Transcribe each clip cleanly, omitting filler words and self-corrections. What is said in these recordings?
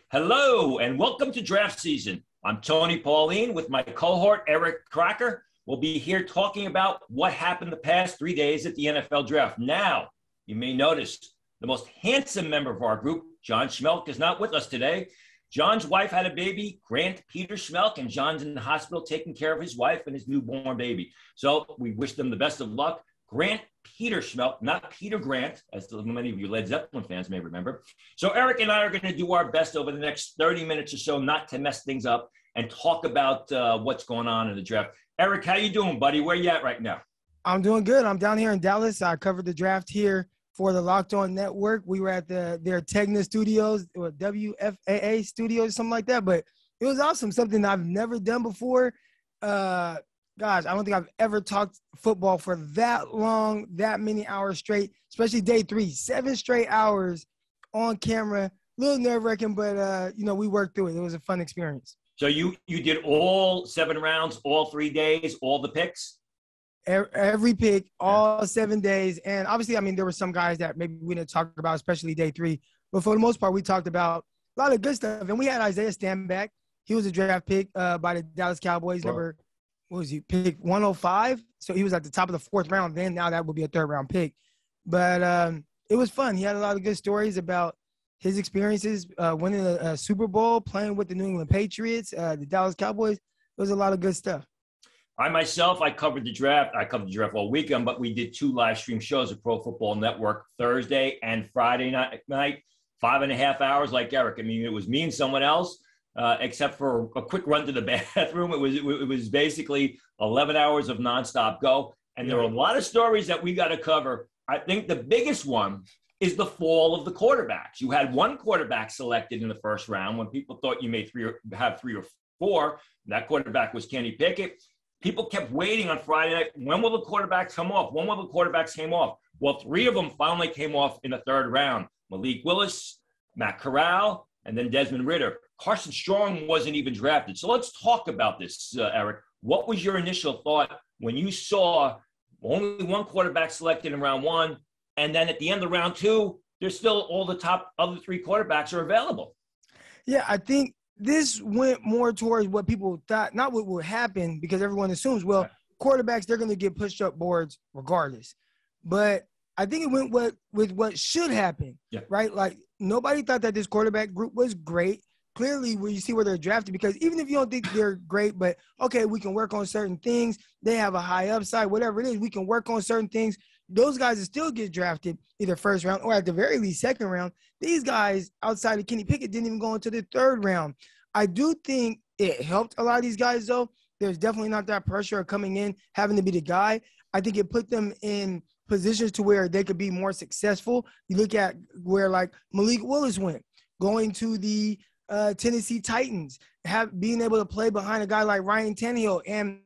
Hello, and welcome to draft season. I'm Tony Pauline with my cohort, Eric Crocker. We'll be here talking about what happened the past 3 days at the NFL draft. Now, you may notice the most handsome member of our group, John Schmelk, is not with us today. John's wife had a baby, Grant Peter Schmelk, and John's in the hospital taking care of his wife and his newborn baby. So we wish them the best of luck. Grant Peter Schmelk, not Peter Grant, as many of you Led Zeppelin fans may remember. So Eric and I are going to do our best over the next 30 minutes or so not to mess things up and talk about what's going on in the draft. Eric, how you doing, buddy? Where you at right now? I'm doing good. I'm down here in Dallas. I covered the draft here for the Locked On Network. We were at their Tegna studios, or WFAA studios, something like that. But it was awesome, something I've never done before. Gosh, I don't think I've ever talked football for that long, that many hours straight, especially day 3, 7 straight hours on camera. A little nerve-wracking, but, we worked through it. It was a fun experience. So you did all 7 rounds, all 3 days, all the picks? Every pick, all 7 days. And obviously, there were some guys that maybe we didn't talk about, especially day 3. But for the most part, we talked about a lot of good stuff. And we had Isaiah Stanback. He was a draft pick by the Dallas Cowboys, pick 105? So he was at the top of the 4th round then. Now that would be a 3rd round pick. But it was fun. He had a lot of good stories about his experiences winning a Super Bowl, playing with the New England Patriots, the Dallas Cowboys. It was a lot of good stuff. I covered the draft. I covered the draft all weekend, but we did 2 live stream shows at Pro Football Network Thursday and Friday night, 5.5 hours like Eric. It was me and someone else. Except for a quick run to the bathroom. It was basically 11 hours of nonstop go. And there are a lot of stories that we got to cover. I think the biggest one is the fall of the quarterbacks. You had 1 quarterback selected in the first round when people thought you may have 3 or 4. That quarterback was Kenny Pickett. People kept waiting on Friday night. When will the quarterbacks come off? When will the quarterbacks come off? Well, 3 of them finally came off in the 3rd round. Malik Willis, Matt Corral, and then Desmond Ridder. Carson Strong wasn't even drafted. So let's talk about this, Eric. What was your initial thought when you saw only 1 quarterback selected in round 1, and then at the end of round 2, there's still all the top other 3 quarterbacks are available? Yeah, I think this went more towards what people thought, not what would happen, because everyone assumes, quarterbacks, they're going to get pushed up boards regardless. But I think it went with what should happen, right? Like, nobody thought that this quarterback group was great. Clearly, when you see where they're drafted, because even if you don't think they're great, but, okay, we can work on certain things. They have a high upside, whatever it is, we can work on certain things. Those guys will still get drafted either 1st round or at the very least 2nd round. These guys outside of Kenny Pickett didn't even go into the 3rd round. I do think it helped a lot of these guys, though. There's definitely not that pressure of coming in, having to be the guy. I think it put them in positions to where they could be more successful. You look at where, like, Malik Willis went, going to the Tennessee Titans, being able to play behind a guy like Ryan Tannehill and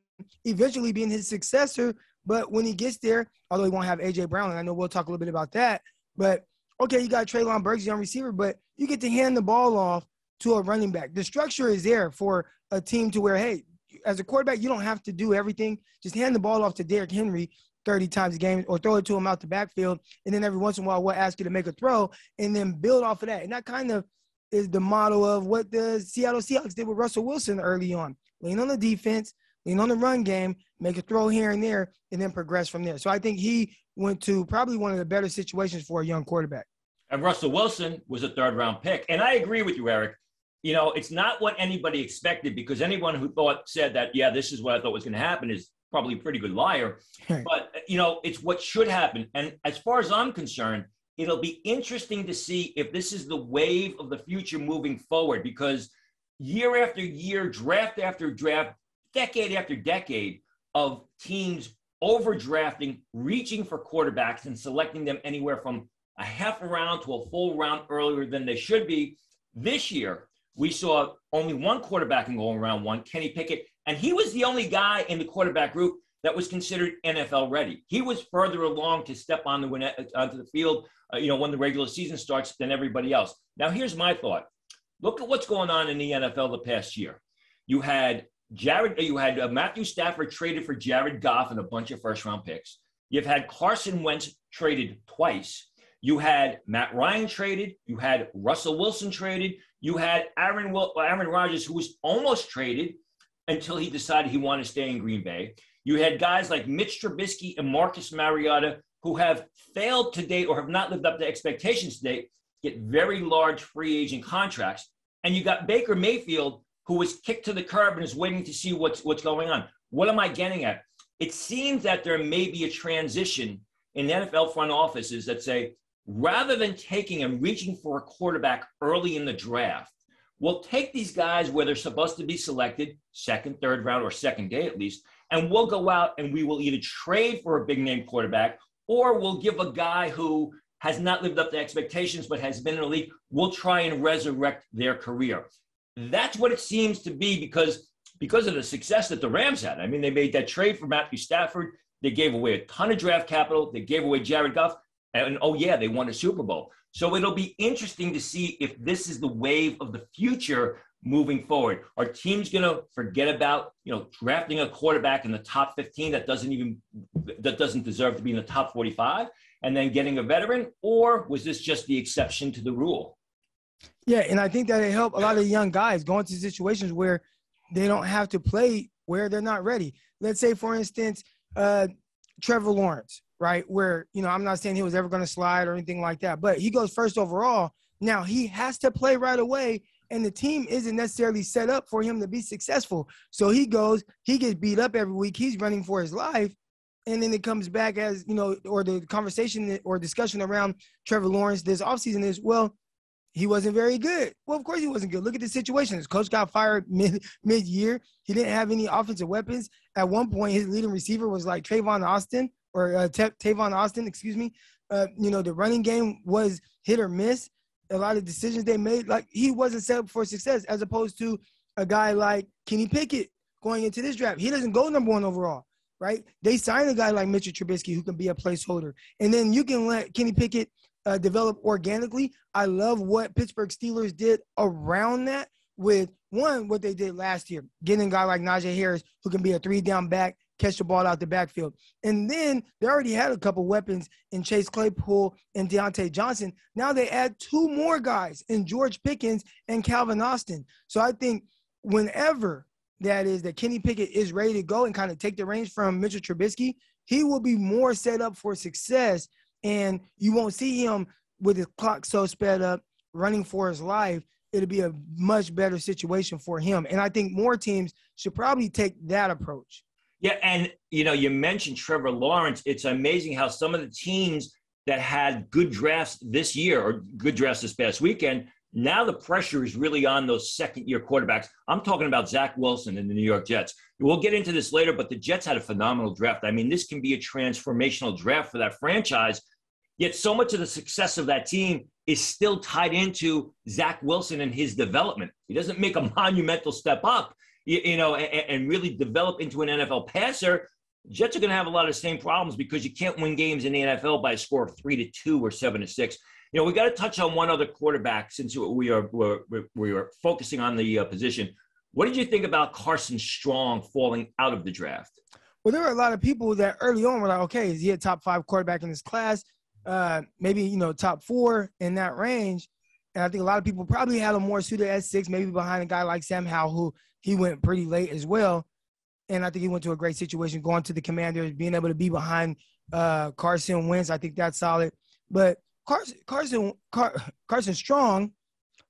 eventually being his successor. But when he gets there, although he won't have A.J. Brown, and I know we'll talk a little bit about that, but, okay, you got Treylon Burks, young receiver, but you get to hand the ball off to a running back. The structure is there for a team to where, hey, as a quarterback, you don't have to do everything. Just hand the ball off to Derrick Henry 30 times a game or throw it to him out the backfield, and then every once in a while we'll ask you to make a throw and then build off of that. And that kind of is the model of what the Seattle Seahawks did with Russell Wilson early on. Lean on the defense, lean on the run game, make a throw here and there, and then progress from there. So I think he went to probably one of the better situations for a young quarterback. And Russell Wilson was a 3rd round pick. And I agree with you, Eric. It's not what anybody expected, because anyone who said that, this is what I thought was going to happen is probably a pretty good liar. But, it's what should happen. And as far as I'm concerned, it'll be interesting to see if this is the wave of the future moving forward, because year after year, draft after draft, decade after decade of teams overdrafting, reaching for quarterbacks and selecting them anywhere from a half a round to a full round earlier than they should be. This year, we saw only 1 quarterback in going round 1, Kenny Pickett, and he was the only guy in the quarterback group that was considered NFL ready. He was further along to step onto the field, when the regular season starts than everybody else. Now, here's my thought. Look at what's going on in the NFL the past year. You had Matthew Stafford traded for Jared Goff and a bunch of 1st round picks. You've had Carson Wentz traded twice. You had Matt Ryan traded. You had Russell Wilson traded. You had Aaron Rodgers, who was almost traded until he decided he wanted to stay in Green Bay. You had guys like Mitch Trubisky and Marcus Mariota, who have failed to date or have not lived up to expectations to date, get very large free agent contracts. And you got Baker Mayfield, who was kicked to the curb and is waiting to see what's going on. What am I getting at? It seems that there may be a transition in NFL front offices that say, rather than taking and reaching for a quarterback early in the draft, we'll take these guys where they're supposed to be selected, second, third round, or second day at least, and we'll go out and we will either trade for a big name quarterback, or we'll give a guy who has not lived up to expectations but has been in the league, we'll try and resurrect their career. That's what it seems to be because of the success that the Rams had. I mean, they made that trade for Matthew Stafford. They gave away a ton of draft capital. They gave away Jared Goff. And, oh, yeah, they won a Super Bowl. So it'll be interesting to see if this is the wave of the future moving forward. Are teams going to forget about, drafting a quarterback in the top 15 that doesn't deserve to be in the top 45 and then getting a veteran? Or was this just the exception to the rule? Yeah, and I think that it helped a lot of young guys go into situations where they don't have to play where they're not ready. Let's say, for instance, Trevor Lawrence, right, where, I'm not saying he was ever going to slide or anything like that, but he goes first overall. Now, he has to play right away, and the team isn't necessarily set up for him to be successful. So he goes, he gets beat up every week. He's running for his life. And then it comes back as, or the conversation or discussion around Trevor Lawrence this offseason is, well, he wasn't very good. Well, of course he wasn't good. Look at the situation. His coach got fired mid-year. He didn't have any offensive weapons. At one point, his leading receiver was like Tavon Austin, excuse me. The running game was hit or miss. A lot of decisions they made, like he wasn't set up for success as opposed to a guy like Kenny Pickett going into this draft. He doesn't go number 1 overall, right? They signed a guy like Mitchell Trubisky who can be a placeholder. And then you can let Kenny Pickett develop organically. I love what Pittsburgh Steelers did around that with, one, what they did last year, getting a guy like Najee Harris who can be a 3-down back, catch the ball out the backfield. And then they already had a couple weapons in Chase Claypool and Deontay Johnson. Now they add 2 more guys in George Pickens and Calvin Austin. So I think whenever that Kenny Pickett is ready to go and kind of take the reins from Mitchell Trubisky, he will be more set up for success. And you won't see him with his clock so sped up, running for his life. It'll be a much better situation for him. And I think more teams should probably take that approach. Yeah, and, you mentioned Trevor Lawrence. It's amazing how some of the teams that had good drafts this year or good drafts this past weekend, now the pressure is really on those second-year quarterbacks. I'm talking about Zach Wilson and the New York Jets. We'll get into this later, but the Jets had a phenomenal draft. I mean, this can be a transformational draft for that franchise. Yet so much of the success of that team is still tied into Zach Wilson and his development. He doesn't make a monumental step up, and really develop into an NFL passer. Jets are going to have a lot of the same problems because you can't win games in the NFL by a score of 3-2 or 7-6. We got to touch on one other quarterback since we are focusing on the position. What did you think about Carson Strong falling out of the draft? Well, there were a lot of people that early on were like, okay, is he a top 5 quarterback in this class? Maybe, top 4 in that range. And I think a lot of people probably had him more suited at 6, maybe behind a guy like Sam Howell, who he went pretty late as well. And I think he went to a great situation going to the Commanders, being able to be behind Carson Wentz. I think that's solid. But Carson Strong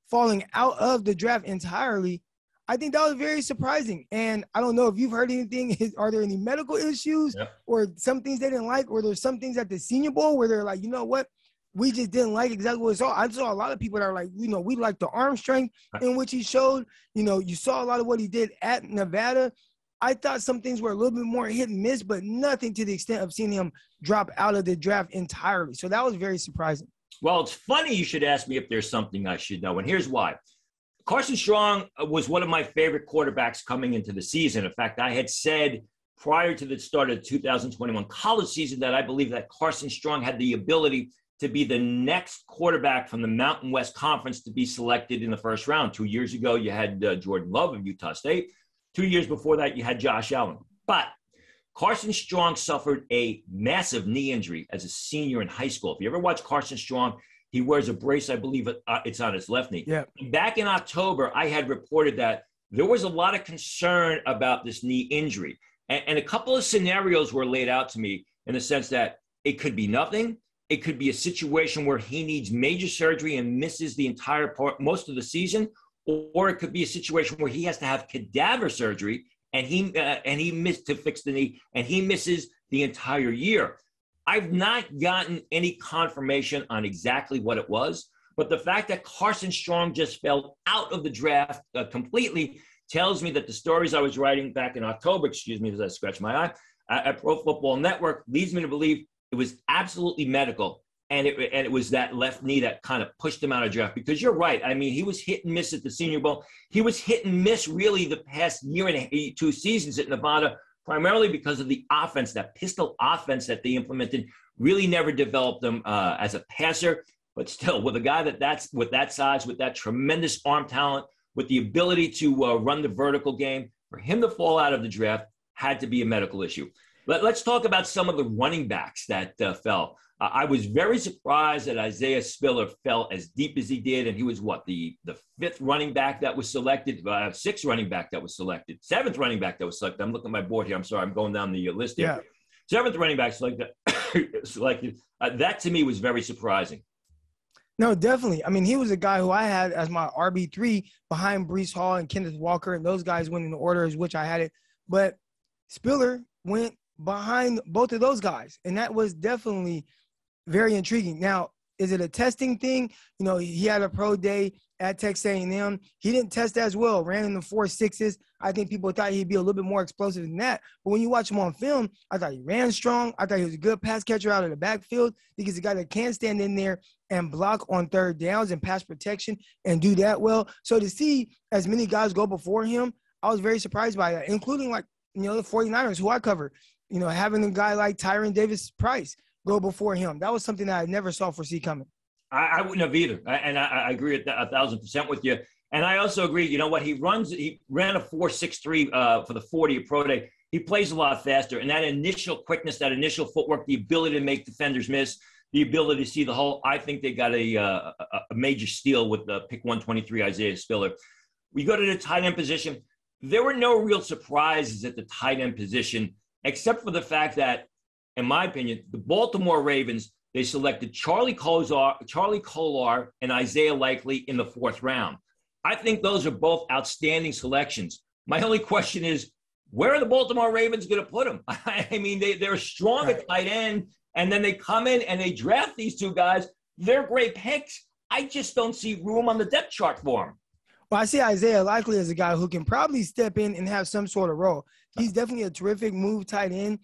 falling out of the draft entirely, I think that was very surprising. And I don't know if you've heard anything. Are there any medical issues or some things they didn't like? Or there's some things at the Senior Bowl where they're like, you know what? We just didn't like exactly what we saw. I saw a lot of people that are like, we like the arm strength in which he showed. You saw a lot of what he did at Nevada. I thought some things were a little bit more hit and miss, but nothing to the extent of seeing him drop out of the draft entirely. So that was very surprising. Well, it's funny you should ask me if there's something I should know, and here's why. Carson Strong was one of my favorite quarterbacks coming into the season. In fact, I had said prior to the start of the 2021 college season that I believe that Carson Strong had the ability to be the next quarterback from the Mountain West Conference to be selected in the first round. 2 years ago, you had Jordan Love of Utah State. 2 years before that, you had Josh Allen. But Carson Strong suffered a massive knee injury as a senior in high school. If you ever watch Carson Strong, he wears a brace. I believe it's on his left knee. Yeah. Back in October, I had reported that there was a lot of concern about this knee injury. And a couple of scenarios were laid out to me in the sense that it could be nothing. It could be a situation where he needs major surgery and misses the entire part, most of the season, or it could be a situation where he has to have cadaver surgery and he missed to fix the knee and he misses the entire year. I've not gotten any confirmation on exactly what it was, but the fact that Carson Strong just fell out of the draft completely tells me that the stories I was writing back in October, as I scratch my eye, at Pro Football Network leads me to believe it was absolutely medical. And it was that left knee that kind of pushed him out of draft. Because you're right. I mean, he was hit and miss at the Senior Bowl. He was hit and miss really the past year and 2 seasons at Nevada, primarily because of the offense, that pistol offense that they implemented really never developed him as a passer. But still, with a guy that's with that size, with that tremendous arm talent, with the ability to run the vertical game, for him to fall out of the draft had to be a medical issue. Let's talk about some of the running backs that fell. I was very surprised that Isaiah Spiller fell as deep as he did, and he was the 5th running back that was selected, 6th running back that was selected, 7th running back that was selected. I'm looking at my board here. I'm sorry, I'm going down the list here. Yeah. 7th running back selected. That to me was very surprising. No, definitely. I mean, he was a guy who I had as my RB3 behind Breece Hall and Kenneth Walker, and those guys went in the order as which I had it. But Spiller went behind both of those guys, and that was definitely very intriguing. Now, is it a testing thing? You know, he had a pro day at Texas A&M. He didn't test as well, ran in the 4.6s. I think people thought he'd be a little bit more explosive than that. But when you watch him on film, I thought he ran strong. I thought he was a good pass catcher out of the backfield. I think he's a guy that can stand in there and block on third downs and pass protection and do that well. So to see as many guys go before him, I was very surprised by that, including the 49ers who I cover. Having a guy like Tyron Davis-Price go before him. That was something that I never saw foresee coming. I wouldn't have either. And I agree 1,000% with you. And I also agree, he ran a 4.63 for the 40 at Pro Day. He plays a lot faster. And that initial quickness, that initial footwork, the ability to make defenders miss, the ability to see the hole, I think they got a major steal with the pick 123, Isaiah Spiller. We go to the tight end position. There were no real surprises at the tight end position, except for the fact that, in my opinion, the Baltimore Ravens, they selected Charlie Kolar and Isaiah Likely in the 4th round. I think those are both outstanding selections. My only question is, where are the Baltimore Ravens going to put them? I mean, they're strong at tight end, and then they come in and they draft these 2 guys. They're great picks. I just don't see room on the depth chart for them. Well, I see Isaiah Likely as a guy who can probably step in and have some sort of role. He's definitely a terrific move tight end,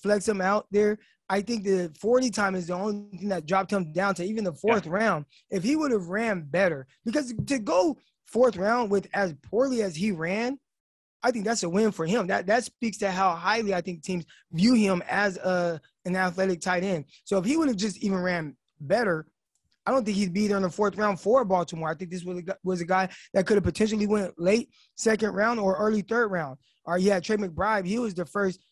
flex him out there. I think the 40 time is the only thing that dropped him down to even the 4th round. If he would have ran better, because to go 4th round with as poorly as he ran, I think that's a win for him. That speaks to how highly I think teams view him as an athletic tight end. So if he would have just even ran better, I don't think he'd be there in the 4th round for Baltimore. I think this was a guy that could have potentially went late 2nd round or early 3rd round. Or you had Trey McBride. He was the first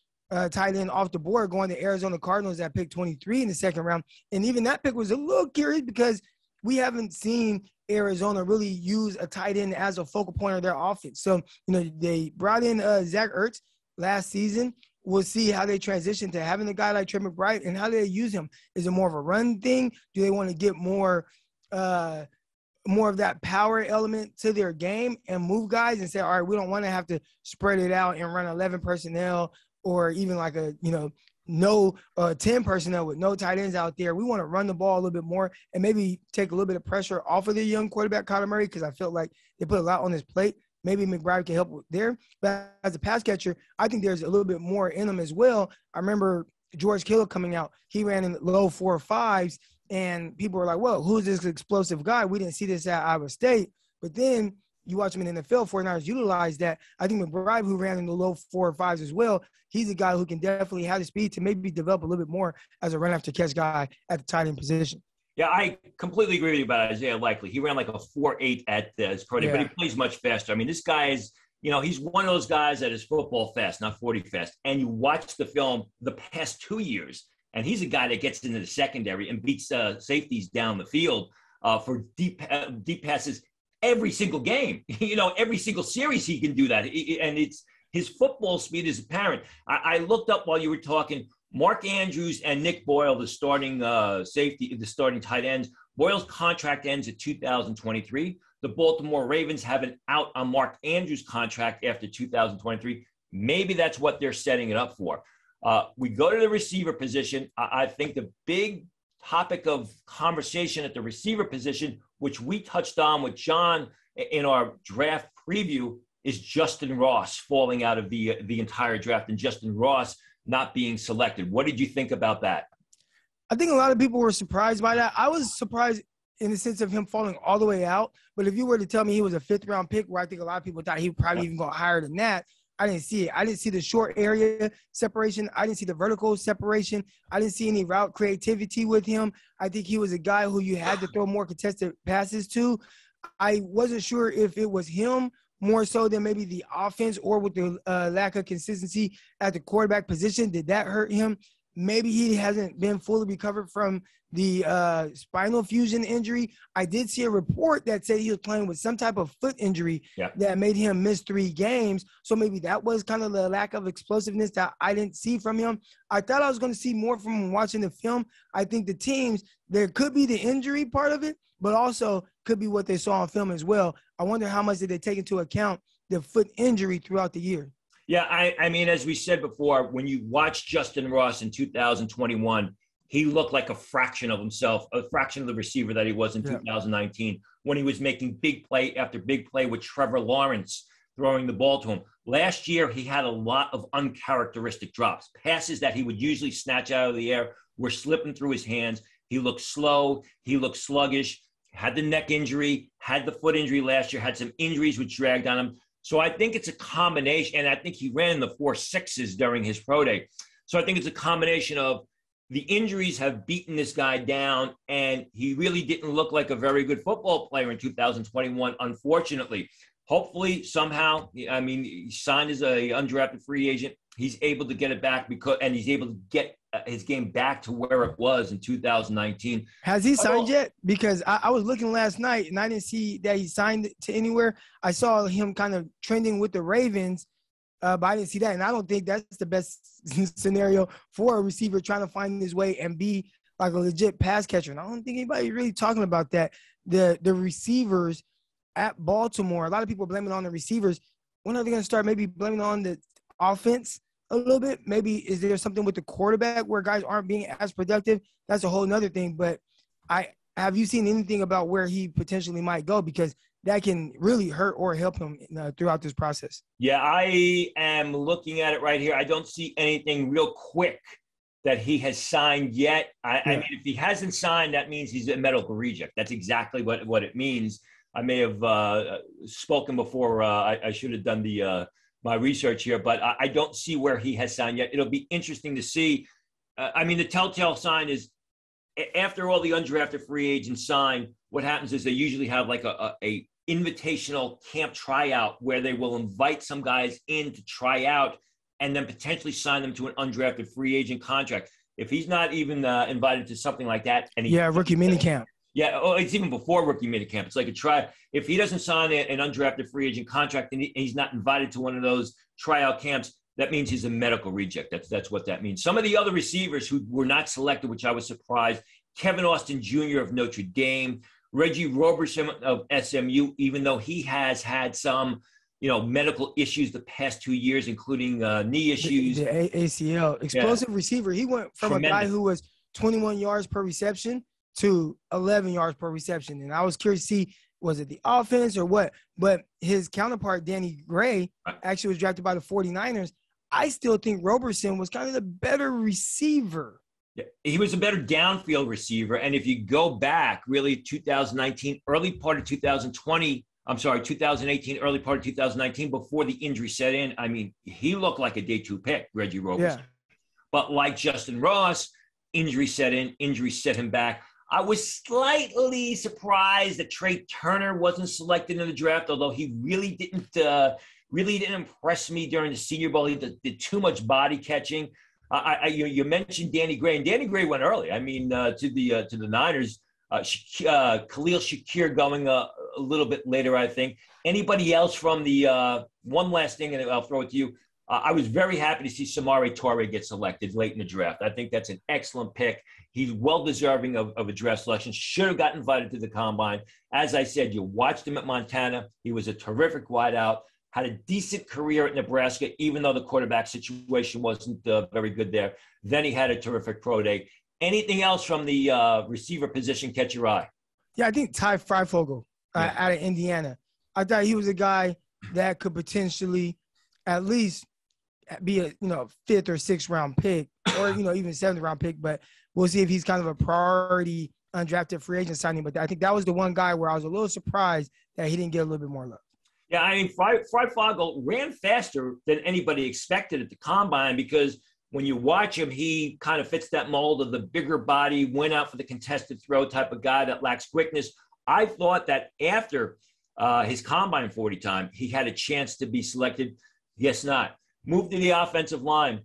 tight end off the board going to Arizona Cardinals at pick 23 in the 2nd round. And even that pick was a little curious because we haven't seen Arizona really use a tight end as a focal point of their offense. So, they brought in Zach Ertz last season. We'll see how they transition to having a guy like Trey McBride and how they use him. Is it more of a run thing? Do they want to get more of that power element to their game and move guys and say, all right, we don't want to have to spread it out and run 11 personnel or even like 10 personnel with no tight ends out there. We want to run the ball a little bit more and maybe take a little bit of pressure off of the young quarterback, Kyler Murray, because I felt like they put a lot on his plate. Maybe McBride can help there. But as a pass catcher, I think there's a little bit more in him as well. I remember George Kittle coming out. He ran in the low 4.5s, and people were like, well, who's this explosive guy? We didn't see this at Iowa State. But then you watch him in the NFL, 49ers utilize that. I think McBride, who ran in the low 4.5s as well, he's a guy who can definitely have the speed to maybe develop a little bit more as a run-after-catch guy at the tight end position. Yeah, I completely agree with you about Isaiah Likely. He ran like a 4.8 at his pro day, but he plays much faster. I mean, this guy is he's one of those guys that is football fast, not 40 fast. And you watch the film the past 2 years, and he's a guy that gets into the secondary and beats safeties down the field for deep passes every single game. Every single series he can do that. And his football speed is apparent. I looked up while you were talking. Mark Andrews and Nick Boyle, the starting the starting tight ends. Boyle's contract ends at 2023. The Baltimore Ravens have an out on Mark Andrews' contract after 2023. Maybe that's what they're setting it up for. We go to the receiver position. I think the big topic of conversation at the receiver position, which we touched on with John in our draft preview, is Justin Ross falling out of the entire draft and Justin Ross not being selected. What did you think about that? I think a lot of people were surprised by that. I was surprised in the sense of him falling all the way out. But if you were to tell me he was a 5th-round pick, where I think a lot of people thought he would probably even go higher than that, I didn't see it. I didn't see the short area separation. I didn't see the vertical separation. I didn't see any route creativity with him. I think he was a guy who you had to throw more contested passes to. I wasn't sure if it was him more so than maybe the offense, or with the lack of consistency at the quarterback position. Did that hurt him? Maybe he hasn't been fully recovered from the spinal fusion injury. I did see a report that said he was playing with some type of foot injury that made him miss 3 games. So maybe that was kind of the lack of explosiveness that I didn't see from him. I thought I was going to see more from him watching the film. I think the teams, there could be the injury part of it, but also could be what they saw on film as well. I wonder how much did they take into account the foot injury throughout the year. Yeah, I mean, as we said before, when you watch Justin Ross in 2021, he looked like a fraction of himself, a fraction of the receiver that he was in 2019, when he was making big play after big play with Trevor Lawrence throwing the ball to him. Last year, he had a lot of uncharacteristic drops. Passes that he would usually snatch out of the air were slipping through his hands. He looked slow. He looked sluggish, had the neck injury, had the foot injury last year, had some injuries which dragged on him. So I think it's a combination, and I think he ran the 4.6s during his pro day. So I think it's a combination of the injuries have beaten this guy down, and he really didn't look like a very good football player in 2021, unfortunately. Hopefully, somehow, I mean, he signed as a undrafted free agent. He's able to get it back and he's able to get his game back to where it was in 2019. Has he signed yet? Because I was looking last night and I didn't see that he signed to anywhere. I saw him kind of trending with the Ravens, but I didn't see that. And I don't think that's the best scenario for a receiver trying to find his way and be like a legit pass catcher. And I don't think anybody's really talking about that. The receivers at Baltimore, a lot of people are blaming on the receivers. When are they going to start maybe blaming on the offense a little bit? Maybe is there something with the quarterback where guys aren't being as productive? That's a whole nother thing. But have you seen anything about where he potentially might go? Because that can really hurt or help him throughout this process. Yeah, I am looking at it right here. I don't see anything real quick that he has signed yet. I mean, if he hasn't signed, that means he's a medical reject. That's exactly what it means. I may have spoken before. I should have done my research here, but I don't see where he has signed yet. It'll be interesting to see. I mean, the telltale sign is after all the undrafted free agents sign, what happens is they usually have like a invitational camp tryout where they will invite some guys in to try out and then potentially sign them to an undrafted free agent contract. If he's not even invited to something like that, and rookie mini camp. Yeah, it's even before rookie minicamp. It's like a try. If he doesn't sign an undrafted free agent contract and he's not invited to one of those tryout camps, that means he's a medical reject. That's what that means. Some of the other receivers who were not selected, which I was surprised, Kevin Austin Jr. of Notre Dame, Reggie Roberson of SMU, even though he has had some, medical issues the past 2 years, including knee issues. The ACL. Explosive receiver. He went from a guy who was 21 yards per reception to 11 yards per reception. And I was curious to see, was it the offense or what? But his counterpart, Danny Gray, actually was drafted by the 49ers. I still think Roberson was kind of the better receiver. Yeah, he was a better downfield receiver. And if you go back, really 2019, early part of 2018, early part of 2019, before the injury set in, I mean, he looked like a day 2 pick, Reggie Roberson. Yeah. But like Justin Ross, injury set in, injury set him back. I was slightly surprised that Trey Turner wasn't selected in the draft, although he really didn't impress me during the Senior Bowl. He did too much body catching. You mentioned Danny Gray, and Danny Gray went early. I mean, to the Niners. Khalil Shakir going a little bit later, I think. Anybody else from the one last thing, and I'll throw it to you. I was very happy to see Samori Toure get selected late in the draft. I think that's an excellent pick. He's well deserving of a draft selection. Should have got invited to the combine. As I said, you watched him at Montana. He was a terrific wideout. Had a decent career at Nebraska, even though the quarterback situation wasn't very good there. Then he had a terrific pro day. Anything else from the receiver position catch your eye? Yeah, I think Ty Freifogel out of Indiana. I thought he was a guy that could potentially at least be a 5th or 6th round pick, or even 7th round pick. But we'll see if he's kind of a priority undrafted free agent signing. But I think that was the one guy where I was a little surprised that he didn't get a little bit more love. Yeah, I mean, Freifogel ran faster than anybody expected at the combine, because when you watch him, he kind of fits that mold of the bigger body, went out for the contested throw type of guy that lacks quickness. I thought that after his combine 40 time, he had a chance to be selected. Guess not. Moved to the offensive line.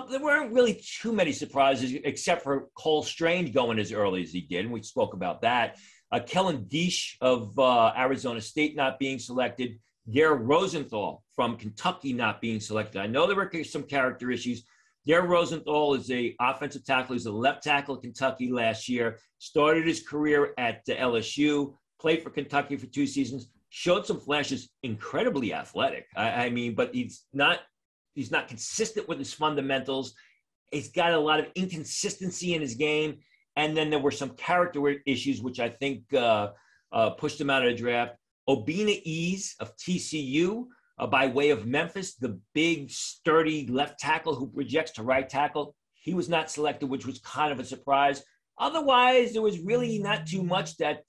There weren't really too many surprises, except for Cole Strange going as early as he did. And we spoke about that. Kellen Diesch of Arizona State not being selected. Garrett Rosenthal from Kentucky not being selected. I know there were some character issues. Garrett Rosenthal is an offensive tackle. He's a left tackle at Kentucky last year. Started his career at LSU. Played for Kentucky for 2 seasons. Showed some flashes. Incredibly athletic. I mean, but he's not consistent with his fundamentals. He's got a lot of inconsistency in his game. And then there were some character issues, which I think pushed him out of the draft. Obina Ease of TCU, by way of Memphis, the big, sturdy left tackle who projects to right tackle. He was not selected, which was kind of a surprise. Otherwise, there was really not too much that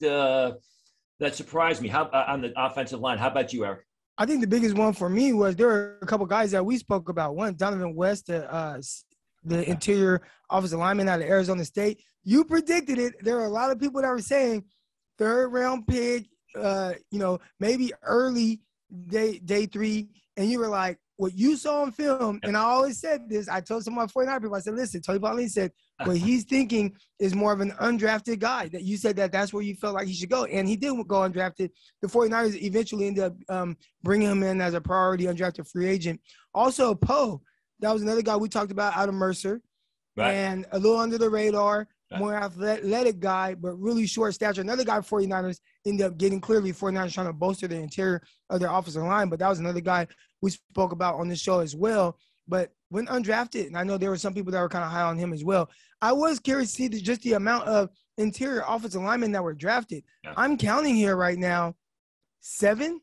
surprised me. On the offensive line? How about you, Eric? I think the biggest one for me was there were a couple guys that we spoke about. One, Donovan West, the interior offensive lineman out of Arizona State. You predicted it. There were a lot of people that were saying 3rd round pick, maybe early day 3. And you were like, what you saw on film, and I always said this, I told some of my 49 people, I said, listen, Tony Pauline said, what he's thinking is more of an undrafted guy, that you said that's where you felt like he should go. And he did go undrafted. The 49ers eventually ended up bringing him in as a priority undrafted free agent. Also, Poe, that was another guy we talked about out of Mercer. Right. And a little under the radar, more athletic guy, but really short stature. Another guy 49ers ended up getting. Clearly 49ers trying to bolster the interior of their offensive line, but that was another guy we spoke about on this show as well. But when undrafted, and I know there were some people that were kind of high on him as well, I was curious to see just the amount of interior offensive linemen that were drafted. Yeah. I'm counting here right now 7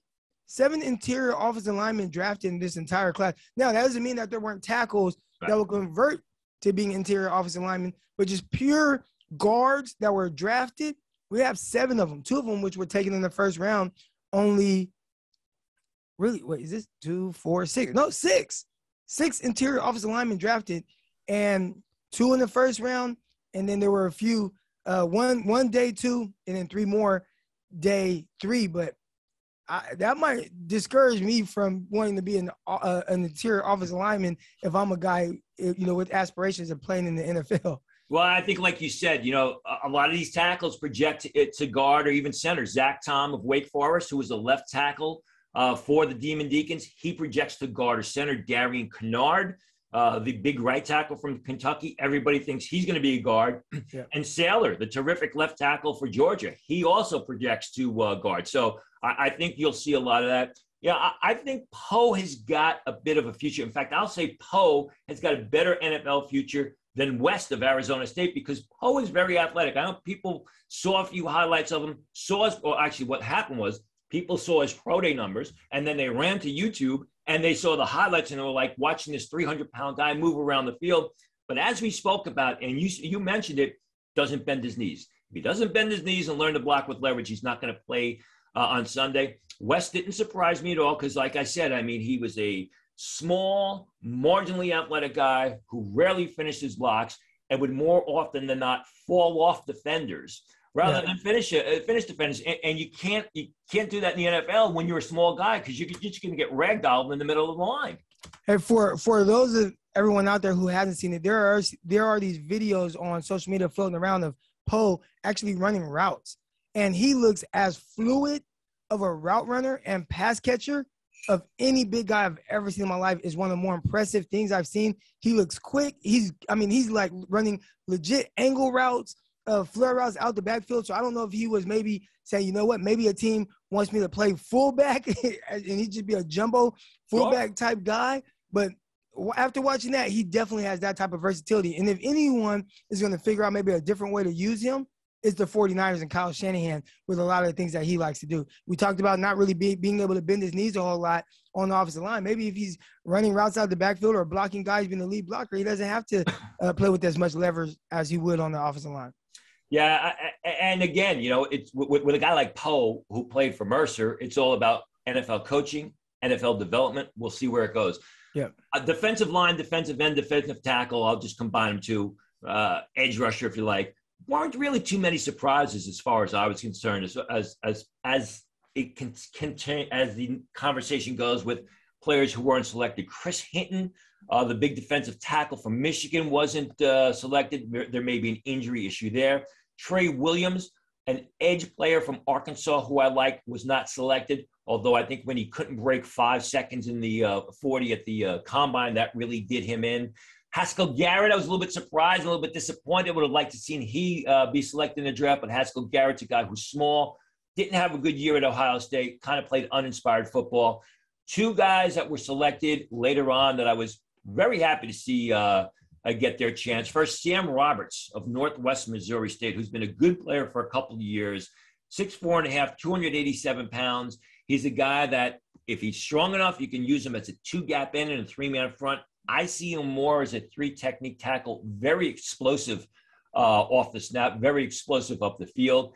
interior offensive linemen drafted in this entire class. Now, that doesn't mean that there weren't tackles that will convert to being interior offensive linemen, but just pure guards that were drafted. We have 7 of them, 2 of them which were taken in the 1st round. Only, really, wait, is this 2, 4, 6? No, 6. 6 interior offensive linemen drafted, and 2 in the 1st round, and then there were a few, one day 2, and then 3 more day 3. But that might discourage me from wanting to be an interior offensive lineman if I'm a guy, with aspirations of playing in the NFL. Well, I think, like you said, a lot of these tackles project to guard or even center. Zach Tom of Wake Forest, who was a left tackle for the Demon Deacons, he projects to guard or center. Darian Kennard, the big right tackle from Kentucky, everybody thinks he's going to be a guard. Yeah. And Saylor, the terrific left tackle for Georgia, he also projects to guard. So I think you'll see a lot of that. Yeah, I think Poe has got a bit of a future. In fact, I'll say Poe has got a better NFL future than West of Arizona State, because Poe is very athletic. I know people saw a few highlights of him, what happened was people saw his pro day numbers, and then they ran to YouTube and they saw the highlights, and they were like watching this 300-pound guy move around the field. But as we spoke about, and you mentioned it, doesn't bend his knees. If he doesn't bend his knees and learn to block with leverage, he's not going to play on Sunday. West didn't surprise me at all, because like I said, I mean, he was a small, marginally athletic guy who rarely finished his blocks and would more often than not fall off defenders rather than finish the finish. And you can't do that in the NFL when you're a small guy, because you're just going to get ragdolled in the middle of the line. And for those of everyone out there who hasn't seen it, there are these videos on social media floating around of Poe actually running routes, and he looks as fluid of a route runner and pass catcher of any big guy I've ever seen in my life. Is one of the more impressive things I've seen. He looks quick. He's like running legit angle routes, flare routes out the backfield. So I don't know if he was maybe saying, you know what, maybe a team wants me to play fullback and he'd just be a jumbo fullback type guy. But after watching that, he definitely has that type of versatility. And if anyone is going to figure out maybe a different way to use him, it's the 49ers and Kyle Shanahan with a lot of the things that he likes to do. We talked about not really being able to bend his knees a whole lot on the offensive line. Maybe if he's running routes out the backfield or blocking guys, being the lead blocker, he doesn't have to play with as much leverage as he would on the offensive line. Yeah, and again, it's with a guy like Poe who played for Mercer, it's all about NFL coaching, NFL development. We'll see where it goes. Yeah. Defensive line, defensive end, defensive tackle, I'll just combine them to edge rusher, if you like. Weren't really too many surprises as far as I was concerned, as it can change as the conversation goes with players who weren't selected. Chris Hinton, the big defensive tackle from Michigan, wasn't selected. There may be an injury issue there. Trey Williams, an edge player from Arkansas who I like, was not selected, although I think when he couldn't break 5 seconds in the 40 at the combine, that really did him in. Haskell Garrett, I was a little bit surprised, a little bit disappointed. Would have liked to seen he be selected in the draft, but Haskell Garrett's a guy who's small, didn't have a good year at Ohio State, kind of played uninspired football. 2 guys that were selected later on that I was very happy to see get their chance. First, Sam Roberts of Northwest Missouri State, who's been a good player for a couple of years, 6'4.5", 287 pounds. He's a guy that if he's strong enough, you can use him as a 2-gap end and a 3-man front. I see him more as a 3-technique tackle, very explosive off the snap, very explosive up the field.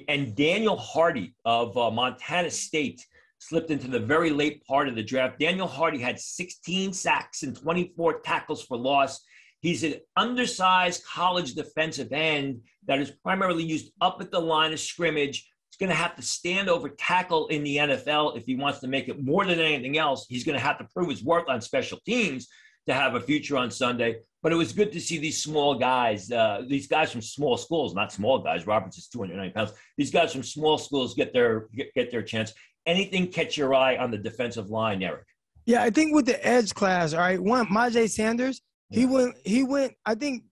And Daniel Hardy of Montana State slipped into the very late part of the draft. Daniel Hardy had 16 sacks and 24 tackles for loss. He's an undersized college defensive end that is primarily used up at the line of scrimmage. He's going to have to stand over tackle in the NFL if he wants to make it more than anything else. He's going to have to prove his worth on special teams to have a future on Sunday. But it was good to see these small guys, these guys from small schools, not small guys. Roberts is 290 pounds. These guys from small schools get their chance. Anything catch your eye on the defensive line, Eric? Yeah, I think with the edge class, all right, one, Myjai Sanders, he went, I think,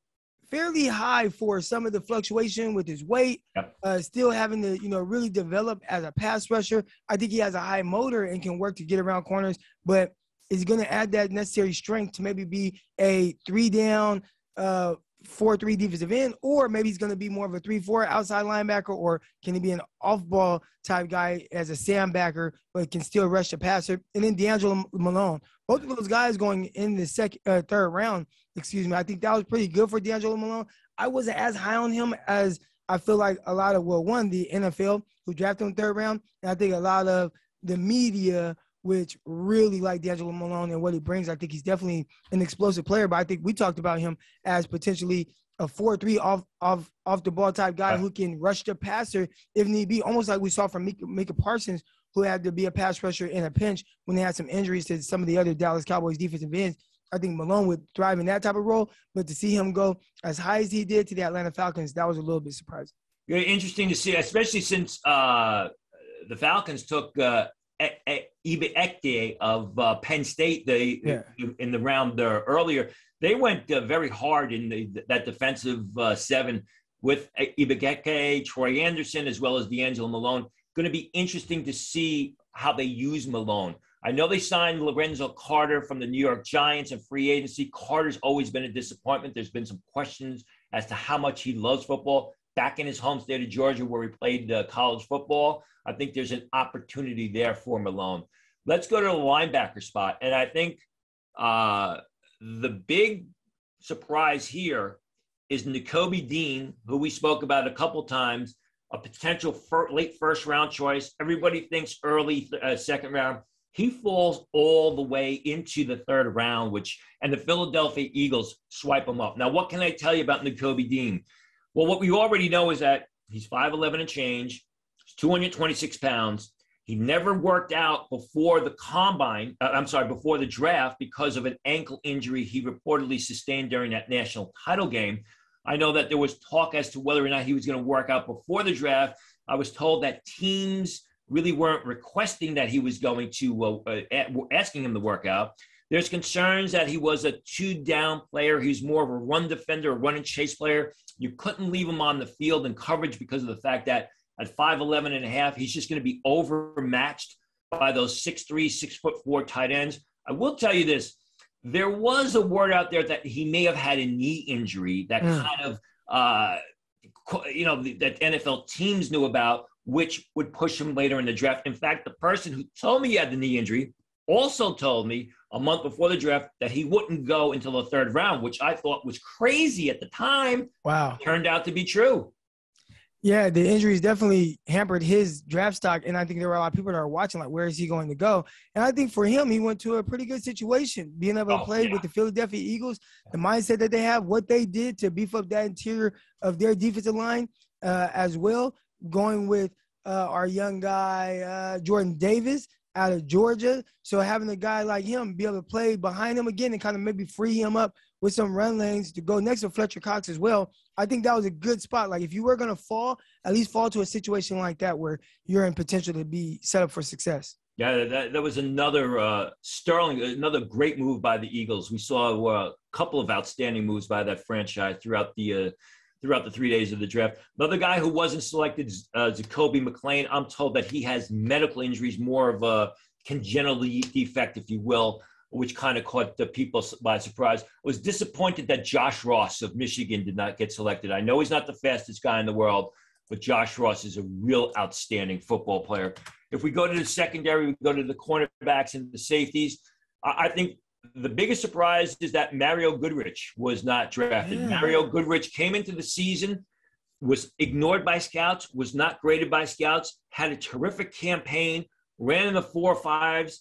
fairly high for some of the fluctuation with his weight, still having to, really develop as a pass rusher. I think he has a high motor and can work to get around corners, but is going to add that necessary strength to maybe be a 3-down, 4-3 defensive end, or maybe he's going to be more of a 3-4 outside linebacker, or can he be an off-ball type guy as a sandbacker, but can still rush the passer? And then D'Angelo Malone. Both of those guys going in the third round, I think that was pretty good for D'Angelo Malone. I wasn't as high on him as I feel like a lot of, the NFL who drafted him third round, and I think a lot of the media, which really like D'Angelo Malone and what he brings. I think he's definitely an explosive player, but I think we talked about him as potentially a 4-3 off the ball type guy who can rush the passer if need be, almost like we saw from Micah Parsons, who had to be a pass rusher in a pinch when they had some injuries to some of the other Dallas Cowboys defensive ends. I think Malone would thrive in that type of role, but to see him go as high as he did to the Atlanta Falcons, that was a little bit surprising. Very interesting to see, especially since the Falcons took Ibe Ekde of Penn State in the round earlier. They went very hard in that defensive 7 with Ibe Ekde, Troy Anderson, as well as D'Angelo Malone. Going to be interesting to see how they use Malone. I know they signed Lorenzo Carter from the New York Giants in free agency. Carter's always been a disappointment. There's been some questions as to how much he loves football. Back in his home state of Georgia where he played college football, I think there's an opportunity there for Malone. Let's go to the linebacker spot. And I think the big surprise here is Nakobe Dean, who we spoke about a couple times, a potential late first-round choice. Everybody thinks early second round. He falls all the way into the third round, and the Philadelphia Eagles swipe him up. Now, what can I tell you about Nakobe Dean? Well, what we already know is that He's 5'11" and change. He's 226 pounds. He never worked out before the combine. Before the draft because of an ankle injury he reportedly sustained during that national title game. I know that there was talk as to whether or not he was going to work out before the draft. I was told that teams really weren't requesting that he was going to, asking him to work out. There's concerns that he was a two-down player. He's more of a run defender, a run and chase player. You couldn't leave him on the field in coverage because of the fact that at 5'11" and a half, he's just going to be overmatched by those 6'3", 6'4" tight ends. I will tell you this. There was a word out there that he may have had a knee injury that kind of, that NFL teams knew about, which would push him later in the draft. In fact, the person who told me he had the knee injury also told me a month before the draft that he wouldn't go until the third round, which I thought was crazy at the time. Wow. It turned out to be true. Yeah, the injuries definitely hampered his draft stock, and I think there were a lot of people that are watching, like, where is he going to go? And I think for him, he went to a pretty good situation, being able to play with the Philadelphia Eagles, the mindset that they have, what they did to beef up that interior of their defensive line as well, going with our young guy, Jordan Davis, out of Georgia. So having a guy like him be able to play behind him again and kind of maybe free him up with some run lanes to go next to Fletcher Cox as well, I think that was a good spot. Like, if you were going to fall, at least fall to a situation like that where you're in potential to be set up for success. Yeah, that was another another great move by the Eagles. We saw a couple of outstanding moves by that franchise throughout the 3 days of the draft. Another guy who wasn't selected, Jacoby McClain. I'm told that he has medical injuries, more of a congenital defect, if you will, which kind of caught the people by surprise. I was disappointed that Josh Ross of Michigan did not get selected. I know he's not the fastest guy in the world, but Josh Ross is a real outstanding football player. If we go to the secondary, we go to the cornerbacks and the safeties. I think the biggest surprise is that Mario Goodrich was not drafted. Mario Goodrich came into the season, was ignored by scouts, was not graded by scouts, had a terrific campaign, ran in the 4.5s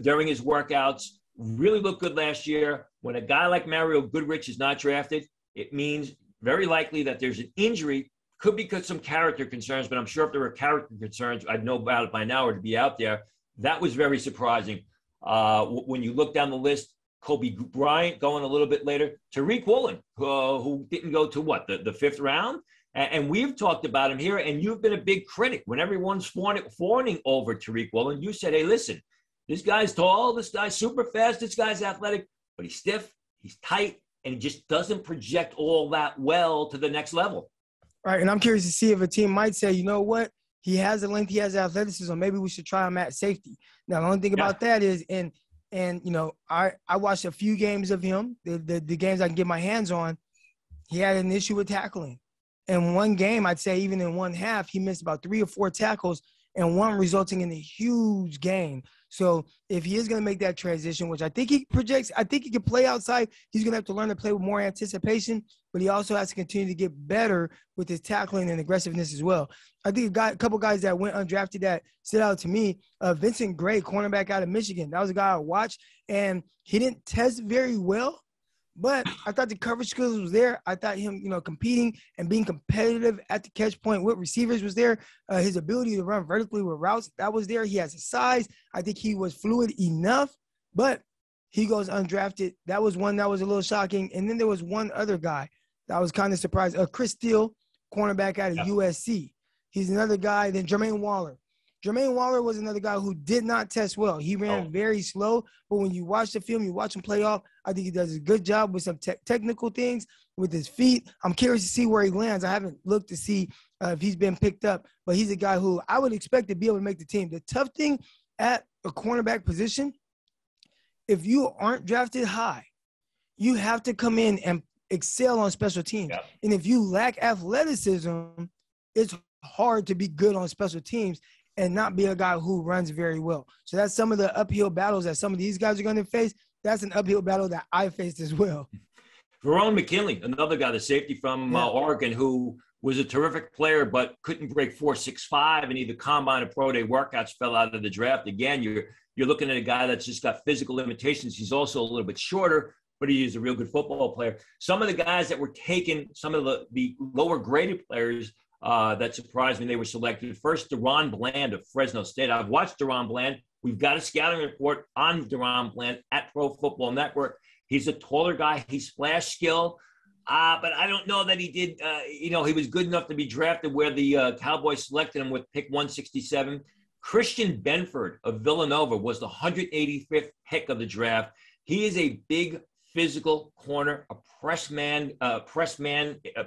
during his workouts, really looked good last year. When a guy like Mario Goodrich is not drafted, it means very likely that there's an injury. Could be because some character concerns, but I'm sure if there were character concerns, I'd know about it by now or to be out there. That was very surprising. When you look down the list, Kobe Bryant going a little bit later, Tariq Woolen, who didn't go to the fifth round. And we've talked about him here, and you've been a big critic. When everyone's fawning over Tariq Woolen, you said, hey, listen, this guy's tall, this guy's super fast, this guy's athletic, but he's stiff, he's tight, and he just doesn't project all that well to the next level. Right, and I'm curious to see if a team might say, you know what, he has the length, he has the athleticism, maybe we should try him at safety. Now, the only thing about that is, and you know, I watched a few games of him, the games I can get my hands on. He had an issue with tackling. In one game, I'd say even in one half, he missed about 3 or 4 tackles, and one resulting in a huge gain. So if he is going to make that transition, which I think he projects, I think he can play outside. He's going to have to learn to play with more anticipation, but he also has to continue to get better with his tackling and aggressiveness as well. I think a couple guys that went undrafted that stood out to me, Vincent Gray, cornerback out of Michigan. That was a guy I watched, and he didn't test very well, but I thought the coverage skills was there. I thought him, competing and being competitive at the catch point with receivers was there. His ability to run vertically with routes, that was there. He has a size. I think he was fluid enough, but he goes undrafted. That was one that was a little shocking. And then there was one other guy that I was kind of surprised. Chris Steele, cornerback out of USC. He's another guy. Then Jermaine Waller. Jermaine Waller was another guy who did not test well. He ran very slow, but when you watch the film, you watch him play off, I think he does a good job with some technical things with his feet. I'm curious to see where he lands. I haven't looked to see if he's been picked up, but he's a guy who I would expect to be able to make the team. The tough thing at a cornerback position, if you aren't drafted high, you have to come in and excel on special teams. Yep. And if you lack athleticism, it's hard to be good on special teams and not be a guy who runs very well. So that's some of the uphill battles that some of these guys are going to face. That's an uphill battle that I faced as well. Verone McKinley, another guy, the safety from Oregon, who was a terrific player but couldn't break 4.65, and either combine or pro day workouts fell out of the draft. Again, you're looking at a guy that's just got physical limitations. He's also a little bit shorter, but he is a real good football player. Some of the guys that were taken, some of the lower graded players, that surprised me. They were selected. First, Deron Bland of Fresno State. I've watched Deron Bland. We've got a scouting report on Deron Bland at Pro Football Network. He's a taller guy. He's flash skill. But I don't know that he did, he was good enough to be drafted where the Cowboys selected him with pick 167. Christian Benford of Villanova was the 185th pick of the draft. He is a big physical corner, a press man,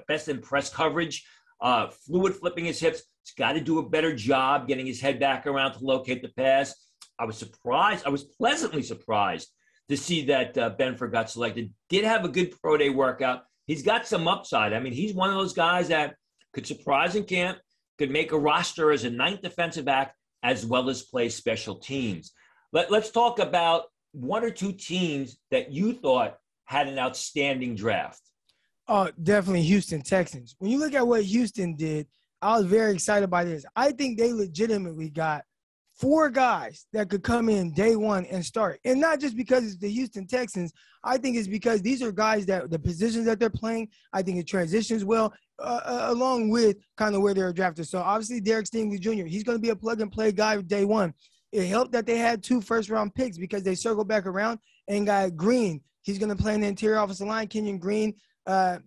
best in press coverage, fluid flipping his hips. He's got to do a better job getting his head back around to locate the pass. I was pleasantly surprised to see that Benford got selected. Did have a good pro day workout. He's got some upside. I mean, he's one of those guys that could surprise in camp, could make a roster as a ninth defensive back, as well as play special teams. Let's talk about one or two teams that you thought had an outstanding draft. Oh, definitely Houston Texans. When you look at what Houston did, I was very excited by this. I think they legitimately got 4 guys that could come in day one and start. And not just because it's the Houston Texans. I think it's because these are guys that the positions that they're playing, I think it transitions well, along with kind of where they're drafted. So obviously Derek Stingley Jr., he's going to be a plug-and-play guy day one. It helped that they had 2 first-round picks because they circled back around and got Green. He's going to play in the interior offensive line, Kenyon Green. I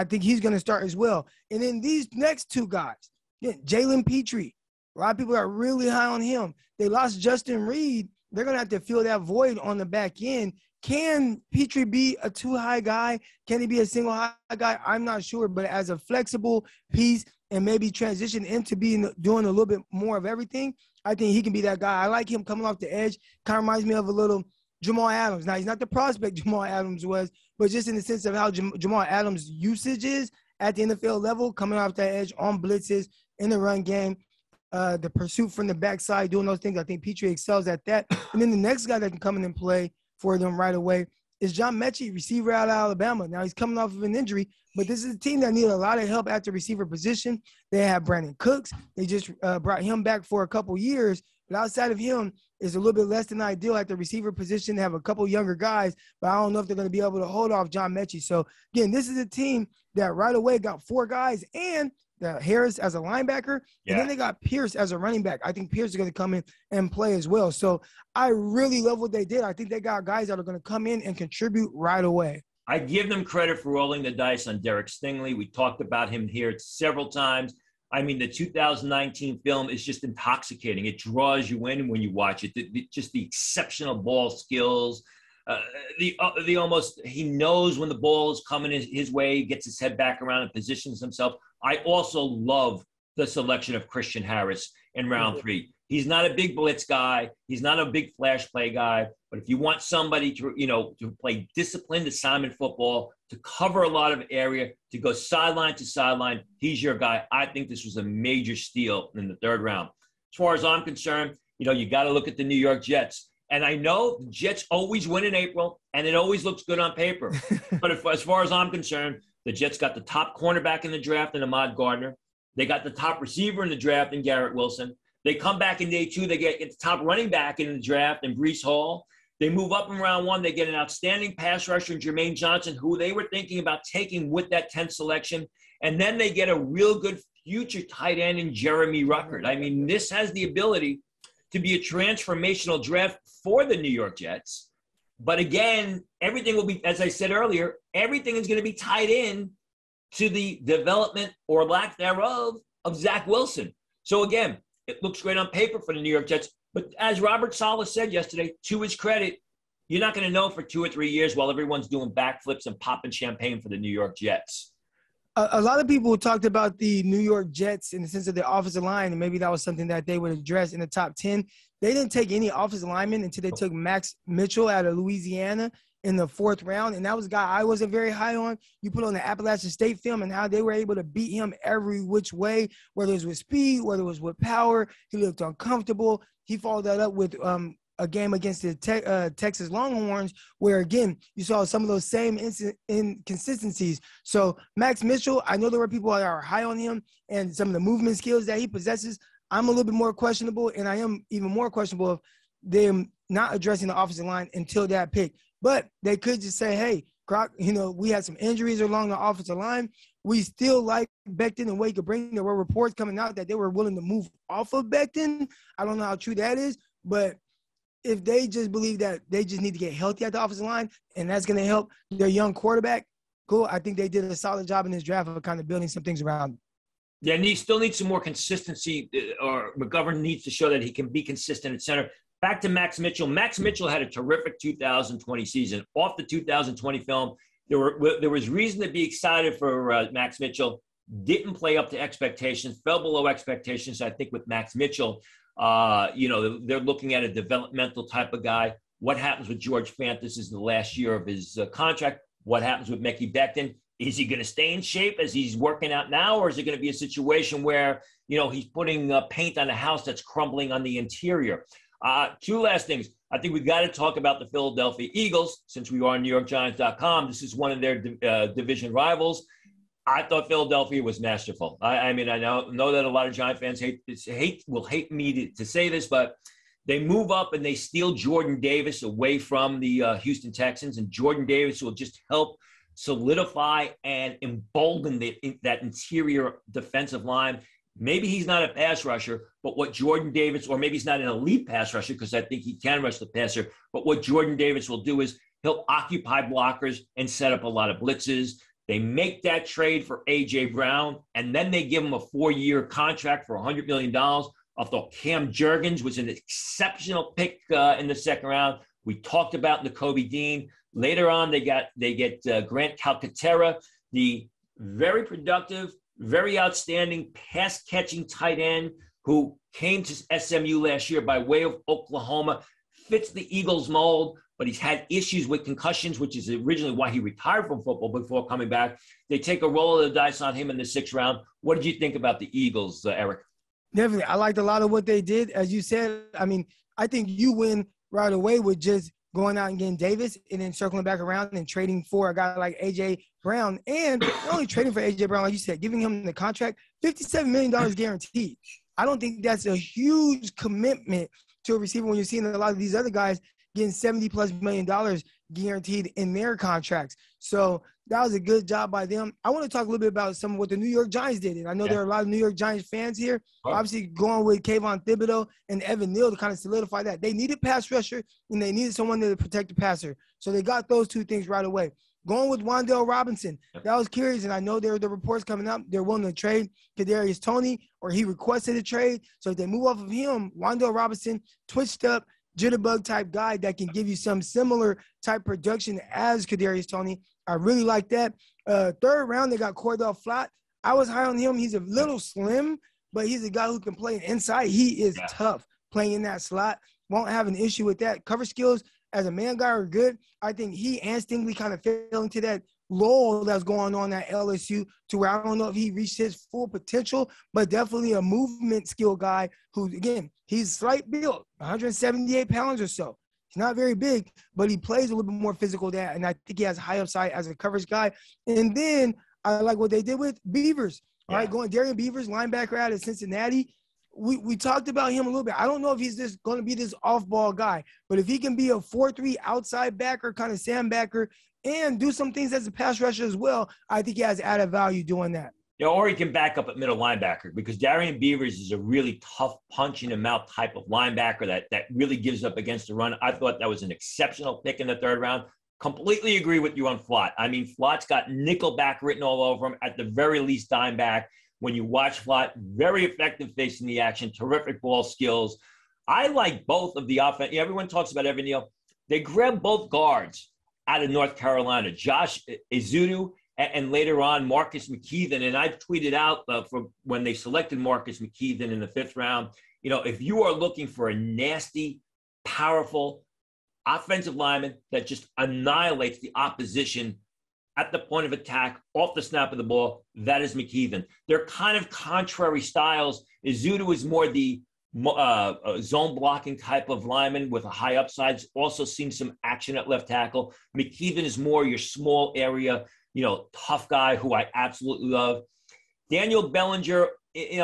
think he's going to start as well. And then these next 2 guys, Jalen Petrie. A lot of people are really high on him. They lost Justin Reed. They're going to have to fill that void on the back end. Can Petrie be a 2-high guy? Can he be a single high guy? I'm not sure. But as a flexible piece and maybe transition into doing a little bit more of everything, I think he can be that guy. I like him coming off the edge. Kind of reminds me of a little Jamal Adams. Now, he's not the prospect Jamal Adams was, but just in the sense of how Jamal Adams' usage is at the NFL level, coming off that edge on blitzes in the run game. The pursuit from the backside, doing those things. I think Petrie excels at that. And then the next guy that can come in and play for them right away is John Mechie, receiver out of Alabama. Now, he's coming off of an injury, but this is a team that needed a lot of help at the receiver position. They have Brandon Cooks. They just brought him back for a couple years. But outside of him, it's a little bit less than ideal at the receiver position. They have a couple younger guys, but I don't know if they're going to be able to hold off John Mechie. So, again, this is a team that right away got 4 guys and Harris as a linebacker, and then they got Pierce as a running back. I think Pierce is going to come in and play as well. So I really love what they did. I think they got guys that are going to come in and contribute right away. I give them credit for rolling the dice on Derek Stingley. We talked about him here several times. I mean, the 2019 film is just intoxicating. It draws you in when you watch it. Just the exceptional ball skills. He knows when the ball is coming his way, gets his head back around and positions himself. I also love the selection of Christian Harris in round 3. He's not a big blitz guy. He's not a big flash play guy. But if you want somebody to play disciplined assignment football, to cover a lot of area, to go sideline to sideline, he's your guy. I think this was a major steal in the 3rd round. As far as I'm concerned, you got to look at the New York Jets. And I know the Jets always win in April, and it always looks good on paper. But as far as I'm concerned, the Jets got the top cornerback in the draft in Ahmad Gardner. They got the top receiver in the draft in Garrett Wilson. They come back in day 2. They get the top running back in the draft in Breece Hall. They move up in round 1. They get an outstanding pass rusher in Jermaine Johnson, who they were thinking about taking with that 10th selection. And then they get a real good future tight end in Jeremy Ruckert. I mean, this has the ability to be a transformational draft for the New York Jets. But again, everything will be, as I said earlier, everything is going to be tied in to the development or lack thereof of Zach Wilson. So again, it looks great on paper for the New York Jets. But as Robert Saleh said yesterday, to his credit, you're not going to know for 2 or 3 years while everyone's doing backflips and popping champagne for the New York Jets. A lot of people talked about the New York Jets in the sense of the offensive line, and maybe that was something that they would address in the top 10. They didn't take any offensive linemen until they took Max Mitchell out of Louisiana in the 4th round, and that was a guy I wasn't very high on. You put on the Appalachian State film and how they were able to beat him every which way, whether it was with speed, whether it was with power. He looked uncomfortable. He followed that up with a game against the Texas Longhorns where, again, you saw some of those same inconsistencies. So Max Mitchell, I know there were people that are high on him and some of the movement skills that he possesses. I'm a little bit more questionable, and I am even more questionable of them not addressing the offensive line until that pick. But they could just say, hey, we had some injuries along the offensive line. We still like Becton and what he could bring. There were reports coming out that they were willing to move off of Becton. I don't know how true that is, but if they just believe that they just need to get healthy at the offensive line and that's going to help their young quarterback, cool. I think they did a solid job in this draft of kind of building some things around him. Yeah, and he still needs some more consistency, or McGovern needs to show that he can be consistent at center. Back to Max Mitchell. Max Mitchell had a terrific 2020 season. Off the 2020 film, there was reason to be excited for Max Mitchell. Didn't play up to expectations, fell below expectations. I think with Max Mitchell, they're looking at a developmental type of guy. What happens with George Fant? This is the last year of his contract. What happens with Mekhi Becton? Is he going to stay in shape as he's working out now, or is it going to be a situation where, he's putting paint on a house that's crumbling on the interior? Two last things. I think we've got to talk about the Philadelphia Eagles, since we are on NewYorkGiants.com. This is one of their division rivals. I thought Philadelphia was masterful. I know that a lot of Giant fans will hate me to say this, but they move up and they steal Jordan Davis away from the Houston Texans, and Jordan Davis will just help solidify and embolden that interior defensive line. Maybe he's not a pass rusher, but what Jordan Davis, or maybe he's not an elite pass rusher because I think he can rush the passer, but what Jordan Davis will do is he'll occupy blockers and set up a lot of blitzes. They make that trade for A.J. Brown, and then they give him a 4-year contract for $100 million. Although Cam Jurgens was an exceptional pick in the second round. We talked about Nakobe Dean. Later on, they get Grant Calcaterra, the very productive, very outstanding pass-catching tight end who came to SMU last year by way of Oklahoma, fits the Eagles mold, but he's had issues with concussions, which is originally why he retired from football before coming back. They take a roll of the dice on him in the 6th round. What did you think about the Eagles, Eric? Definitely. I liked a lot of what they did. As you said, I think you win right away with just going out and getting Davis and then circling back around and trading for a guy like A.J. Brown. And not only trading for A.J. Brown, like you said, giving him the contract, $57 million guaranteed. I don't think that's a huge commitment to a receiver when you're seeing a lot of these other guys getting $70+ million guaranteed in their contracts. So that was a good job by them. I want to talk a little bit about some of what the New York Giants did. And I know there are a lot of New York Giants fans here. Obviously going with Kayvon Thibodeau and Evan Neal to kind of solidify that. They needed pass rusher and they needed someone to protect the passer. So they got those two things right away. Going with Wan'Dale Robinson, that was curious, and I know there are the reports coming up. They're willing to trade Kadarius Toney, or he requested a trade. So if they move off of him, Wan'Dale Robinson, twitched up, jitterbug type guy that can give you some similar type production as Kadarius Toney. I really like that. 3rd round, they got Cordell Flott. I was high on him. He's a little slim, but he's a guy who can play inside. He is tough playing in that slot. Won't have an issue with that. Cover skills as a man guy are good. I think he and Stingley kind of fell into that lull that's going on at LSU to where I don't know if he reached his full potential, but definitely a movement skill guy who, again, he's slight built, 178 pounds or so. He's not very big, but he plays a little bit more physical than that, and I think he has high upside as a coverage guy. And then I like what they did with Beavers. All right, going Darian Beavers, linebacker out of Cincinnati. We talked about him a little bit. I don't know if he's just going to be this off-ball guy, but if he can be a 4-3 outside backer, kind of Sam backer, and do some things as a pass rusher as well, I think he has added value doing that. Yeah, or he can back up at middle linebacker, because Darian Beavers is a really tough punch-in-the-mouth type of linebacker that really gives up against the run. I thought that was an exceptional pick in the 3rd round. Completely agree with you on Flott. I mean, Flott's got nickelback written all over him, at the very least dime back. When you watch Flott, very effective facing the action, terrific ball skills. I like both of the offense. Everyone talks about Evan Neal. They grabbed both guards out of North Carolina, Josh Ezeudu and later on Marcus McKeithen. And I've tweeted out for when they selected Marcus McKeithen in the 5th round, if you are looking for a nasty, powerful offensive lineman that just annihilates the opposition at the point of attack, off the snap of the ball, that is McKeithen. They're kind of contrary styles. Ezeudu is more the zone blocking type of lineman with a high upside. Also seen some action at left tackle. McKeithen is more your small area, tough guy who I absolutely love. Daniel Bellinger,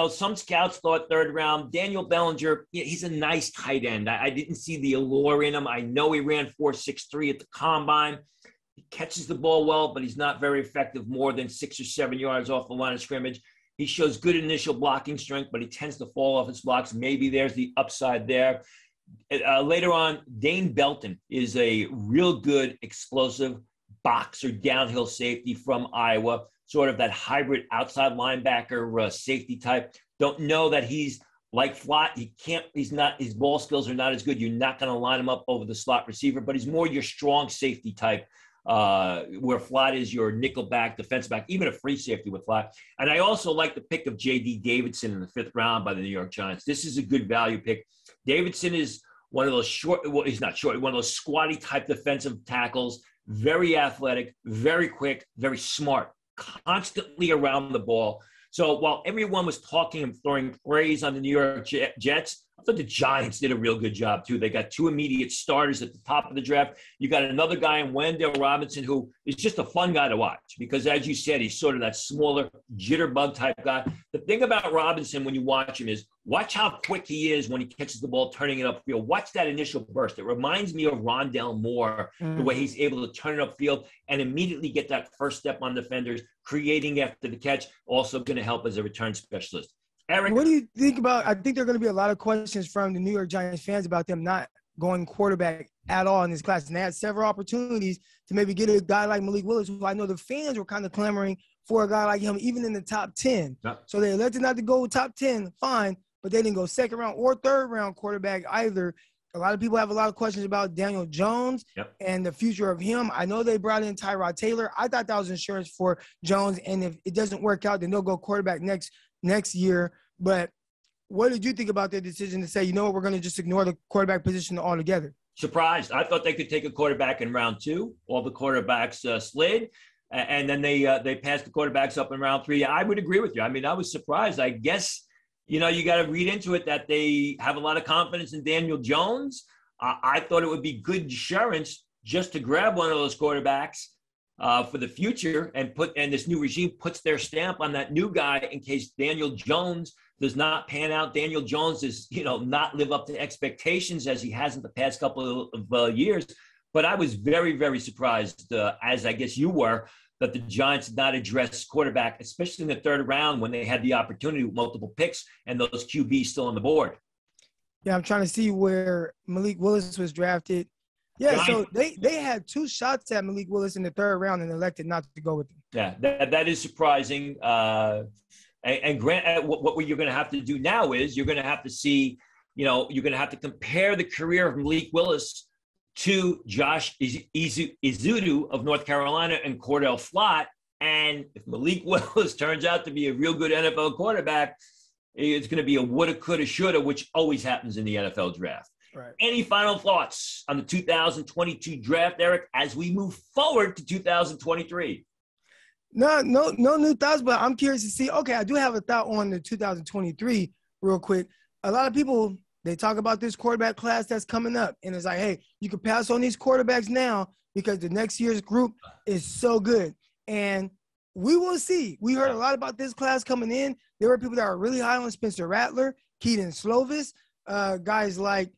some scouts thought 3rd round. Daniel Bellinger, he's a nice tight end. I didn't see the allure in him. I know he ran 4.63 at the combine. catches the ball well, but he's not very effective more than 6 or 7 yards off the line of scrimmage. He shows good initial blocking strength, but he tends to fall off his blocks. Maybe there's the upside there. Later on, Dane Belton is a real good, explosive boxer, downhill safety from Iowa, sort of that hybrid outside linebacker safety type. Don't know that he's like Flott. His ball skills are not as good. You're not going to line him up over the slot receiver, but he's more your strong safety type, where Flott is your nickel back, defense back, even a free safety with Flott. And I also like the pick of J.D. Davidson in the 5th round by the New York Giants. This is a good value pick. Davidson is one of those he's not short, one of those squatty type defensive tackles, very athletic, very quick, very smart, constantly around the ball. So while everyone was talking and throwing praise on the New York Jets, I thought the Giants did a real good job, too. They got 2 immediate starters at the top of the draft. You got another guy in Wendell Robinson who is just a fun guy to watch because, as you said, he's sort of that smaller jitterbug type guy. The thing about Robinson when you watch him is watch how quick he is when he catches the ball, turning it upfield. Watch that initial burst. It reminds me of Rondell Moore, the way he's able to turn it upfield and immediately get that first step on defenders, creating after the catch, also going to help as a return specialist. Eric, what do you think about – I think there are going to be a lot of questions from the New York Giants fans about them not going quarterback at all in this class. And they had several opportunities to maybe get a guy like Malik Willis, who I know the fans were kind of clamoring for a guy like him, even in the top 10. Yep. So they elected not to go top 10, fine, but they didn't go 2nd round or 3rd round quarterback either. A lot of people have a lot of questions about Daniel Jones and the future of him. I know they brought in Tyrod Taylor. I thought that was insurance for Jones, and if it doesn't work out, then they'll go quarterback next year. But what did you think about their decision to say, you know what, we're going to just ignore the quarterback position altogether? Surprised. I thought they could take a quarterback in round 2. All the quarterbacks slid, and then they passed the quarterbacks up in round 3. I would agree with you. I mean, I was surprised. I guess, you got to read into it that they have a lot of confidence in Daniel Jones. I thought it would be good insurance just to grab one of those quarterbacks for the future and this new regime puts their stamp on that new guy in case Daniel Jones does not pan out. Daniel Jones is, not live up to expectations as he has in the past couple of years. But I was very, very surprised, as I guess you were, that the Giants did not address quarterback, especially in the 3rd round when they had the opportunity with multiple picks and those QBs still on the board. Yeah, I'm trying to see where Malik Willis was drafted. Yeah, so they had 2 shots at Malik Willis in the 3rd round and elected not to go with him. Yeah, that is surprising. And Grant, what you're going to have to do now is you're going to have to see, you're going to have to compare the career of Malik Willis to Josh Izudu of North Carolina and Cordell Flott. And if Malik Willis turns out to be a real good NFL quarterback, it's going to be a woulda, coulda, shoulda, which always happens in the NFL draft. Right. Any final thoughts on the 2022 draft, Eric, as we move forward to 2023? No new thoughts, but I'm curious to see. Okay, I do have a thought on the 2023 real quick. A lot of people, they talk about this quarterback class that's coming up, and it's like, hey, you can pass on these quarterbacks now because the next year's group is so good. And we will see. We heard a lot about this class coming in. There were people that are really high on Spencer Rattler, Keaton Slovis, guys like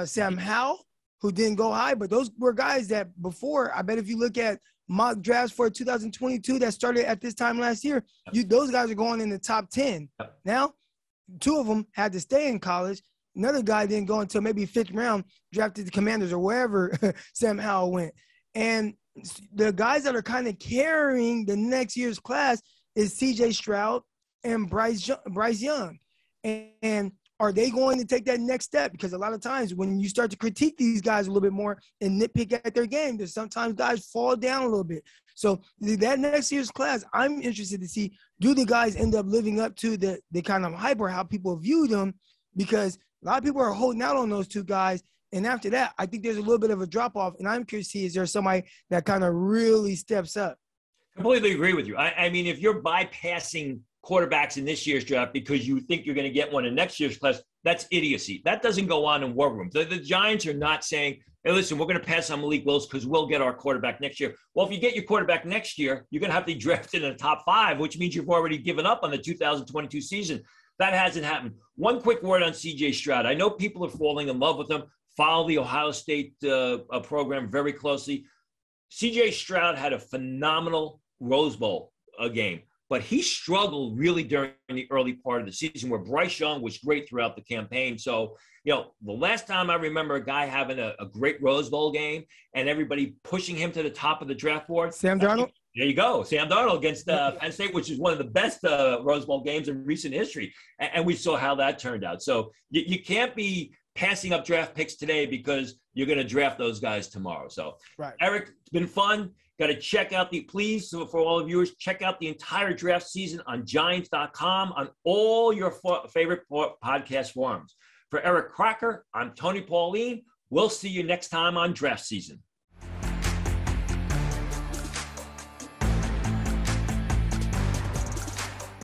Sam Howell, who didn't go high, but those were guys that before, I bet if you look at mock drafts for 2022 that started at this time last year, those guys are going in the top 10. Now, 2 of them had to stay in college. Another guy didn't go until maybe 5th round, drafted the Commanders or wherever Sam Howell went. And the guys that are kind of carrying the next year's class is C.J. Stroud and Bryce Young. And are they going to take that next step? Because a lot of times when you start to critique these guys a little bit more and nitpick at their game, there's sometimes guys fall down a little bit. So that next year's class, I'm interested to see, do the guys end up living up to the kind of hype or how people view them? Because a lot of people are holding out on those 2 guys. And after that, I think there's a little bit of a drop-off. And I'm curious to see, is there somebody that kind of really steps up? Completely agree with you. I mean, if you're bypassing quarterbacks in this year's draft because you think you're going to get one in next year's class, that's idiocy. That doesn't go on in war rooms. The Giants are not saying, hey, listen, we're going to pass on Malik Willis because we'll get our quarterback next year. Well, if you get your quarterback next year, you're going to have to draft in the top 5, which means you've already given up on the 2022 season. That hasn't happened. One quick word on C.J. Stroud. I know people are falling in love with him, follow the Ohio State program very closely. CJ Stroud had a phenomenal Rose Bowl game, but he struggled really during the early part of the season where Bryce Young was great throughout the campaign. So, the last time I remember a guy having a great Rose Bowl game and everybody pushing him to the top of the draft board. Sam Darnold? There you go. Sam Darnold against Penn State, which is one of the best Rose Bowl games in recent history. And we saw how that turned out. So you can't be passing up draft picks today because you're going to draft those guys tomorrow. So, right. Eric, it's been fun. Got to check out please, for all the viewers, check out the entire draft season on Giants.com on all your favorite podcast forums. For Eric Crocker, I'm Tony Pauline. We'll see you next time on Draft Season.